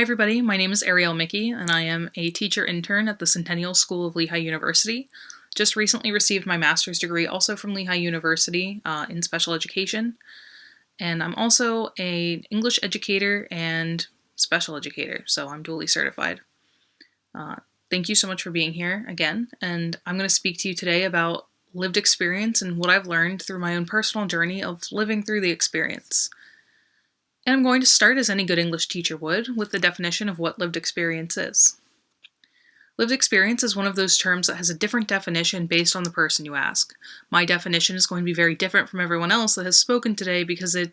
everybody, my name is Ariel Mickey, and I am a teacher intern at the Centennial School of Lehigh University. Just recently received my master's degree also from Lehigh University in special education, and I'm also an English educator and special educator, so I'm dually certified. Thank you so much for being here again, and I'm going to speak to you today about lived experience and what I've learned through my own personal journey of living through the experience. And I'm going to start, as any good English teacher would, with the definition of what lived experience is. Lived experience is one of those terms that has a different definition based on the person you ask. My definition is going to be very different from everyone else that has spoken today because it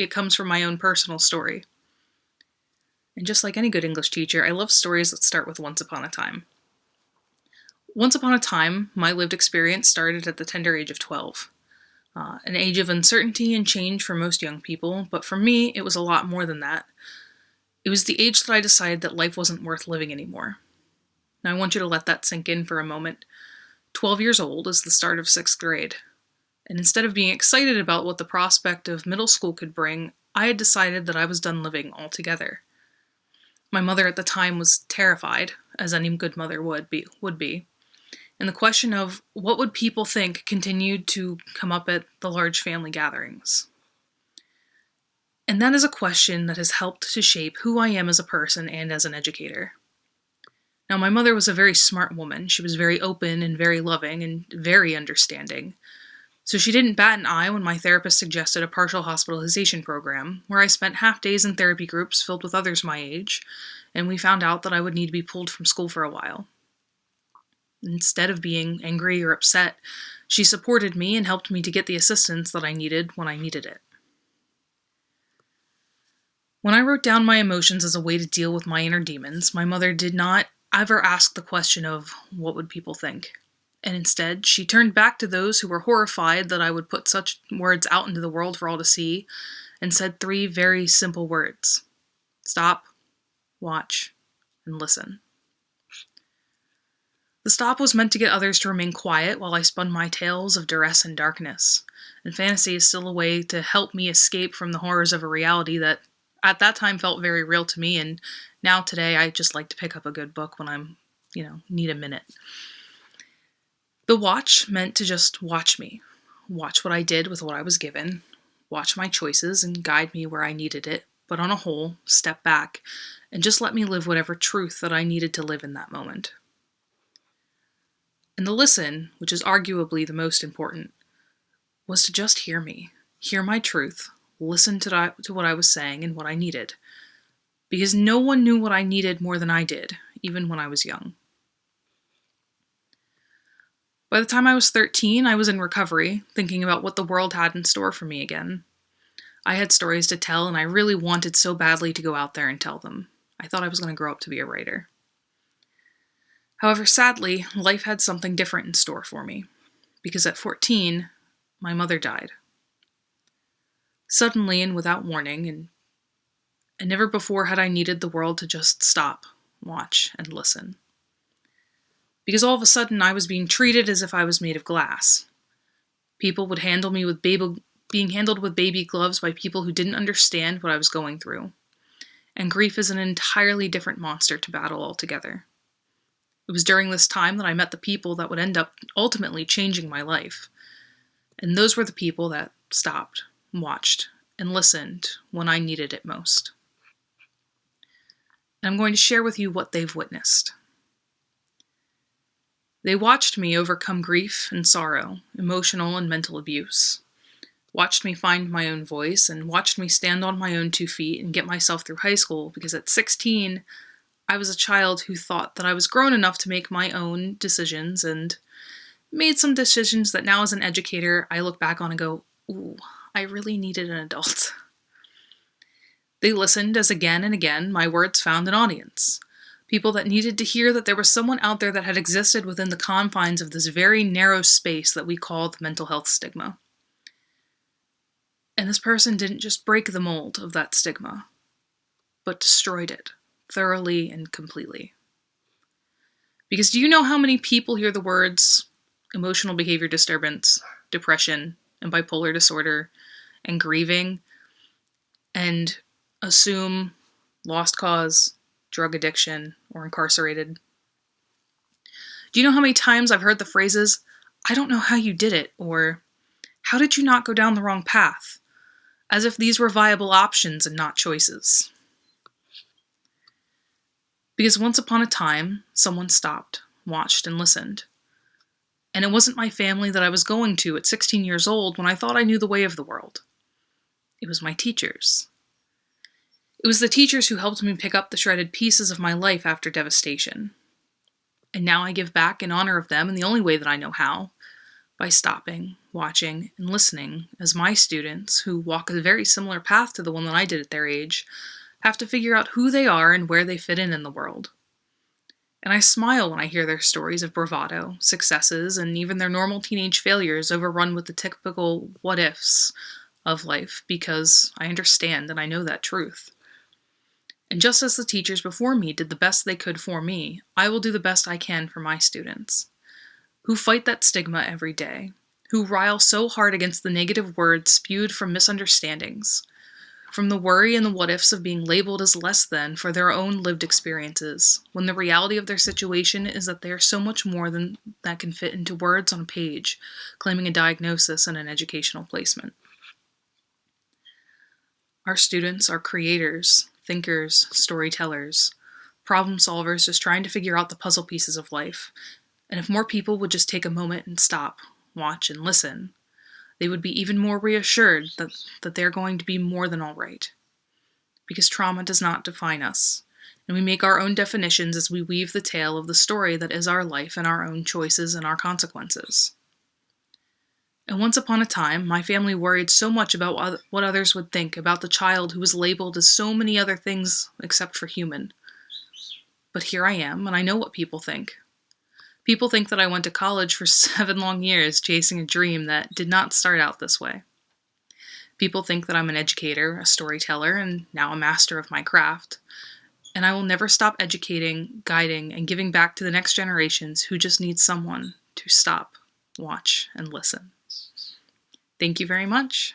comes from my own personal story. And just like any good English teacher, I love stories that start with once upon a time. Once upon a time, my lived experience started at the tender age of 12. An age of uncertainty and change for most young people, but for me, it was a lot more than that. It was the age that I decided that life wasn't worth living anymore. Now, I want you to let that sink in for a moment. 12 years old is the start of 6th grade, and instead of being excited about what the prospect of middle school could bring, I had decided that I was done living altogether. My mother at the time was terrified, as any good mother would be. And the question of what would people think continued to come up at the large family gatherings. And that is a question that has helped to shape who I am as a person and as an educator. Now, my mother was a very smart woman. She was very open and very loving and very understanding. So she didn't bat an eye when my therapist suggested a partial hospitalization program, where I spent half days in therapy groups filled with others my age, and we found out that I would need to be pulled from school for a while. Instead of being angry or upset, she supported me and helped me to get the assistance that I needed when I needed it. When I wrote down my emotions as a way to deal with my inner demons, my mother did not ever ask the question of what would people think. And instead, she turned back to those who were horrified that I would put such words out into the world for all to see, and said 3 very simple words: stop, watch, and listen. The stop was meant to get others to remain quiet while I spun my tales of duress and darkness, and fantasy is still a way to help me escape from the horrors of a reality that at that time felt very real to me, and now today I just like to pick up a good book when I'm, need a minute. The watch meant to just watch me, watch what I did with what I was given, watch my choices and guide me where I needed it, but on a whole, step back and just let me live whatever truth that I needed to live in that moment. And the listen, which is arguably the most important, was to just hear me, hear my truth, listen to what I was saying and what I needed. Because no one knew what I needed more than I did, even when I was young. By the time I was 13, I was in recovery, thinking about what the world had in store for me again. I had stories to tell, and I really wanted so badly to go out there and tell them. I thought I was going to grow up to be a writer. However, sadly, life had something different in store for me, because at 14, my mother died. Suddenly and without warning, and never before had I needed the world to just stop, watch, and listen. Because all of a sudden I was being treated as if I was made of glass. People would handle me with being handled with baby gloves by people who didn't understand what I was going through. And grief is an entirely different monster to battle altogether. It was during this time that I met the people that would end up ultimately changing my life. And those were the people that stopped, watched, and listened when I needed it most. And I'm going to share with you what they've witnessed. They watched me overcome grief and sorrow, emotional and mental abuse, watched me find my own voice, and watched me stand on my own 2 feet and get myself through high school, because at 16, I was a child who thought that I was grown enough to make my own decisions, and made some decisions that now as an educator, I look back on and go, ooh, I really needed an adult. They listened as again and again my words found an audience. People that needed to hear that there was someone out there that had existed within the confines of this very narrow space that we call the mental health stigma. And this person didn't just break the mold of that stigma, but destroyed it thoroughly and completely. Because do you know how many people hear the words emotional behavior disturbance, depression, and bipolar disorder, and grieving, and assume lost cause, drug addiction, or incarcerated. Do you know how many times I've heard the phrases, "I don't know how you did it," or "How did you not go down the wrong path?" As if these were viable options and not choices. Because once upon a time, someone stopped, watched, and listened. And it wasn't my family that I was going to at 16 years old when I thought I knew the way of the world. It was my teachers. It was the teachers who helped me pick up the shredded pieces of my life after devastation. And now I give back in honor of them in the only way that I know how, by stopping, watching, and listening as my students, who walk a very similar path to the one that I did at their age, have to figure out who they are and where they fit in the world. And I smile when I hear their stories of bravado, successes, and even their normal teenage failures overrun with the typical what-ifs of life, because I understand and I know that truth. And just as the teachers before me did the best they could for me, I will do the best I can for my students, who fight that stigma every day, who rile so hard against the negative words spewed from misunderstandings, from the worry and the what-ifs of being labeled as less than for their own lived experiences, when the reality of their situation is that they are so much more than that can fit into words on a page, claiming a diagnosis and an educational placement. Our students are creators, thinkers, storytellers, problem solvers just trying to figure out the puzzle pieces of life. And if more people would just take a moment and stop, watch, and listen, they would be even more reassured that they're going to be more than all right. Because trauma does not define us, and we make our own definitions as we weave the tale of the story that is our life and our own choices and our consequences. And once upon a time, my family worried so much about what others would think about the child who was labeled as so many other things except for human. But here I am, and I know what people think. People think that I went to college for 7 long years chasing a dream that did not start out this way. People think that I'm an educator, a storyteller, and now a master of my craft. And I will never stop educating, guiding, and giving back to the next generations who just need someone to stop, watch, and listen. Thank you very much.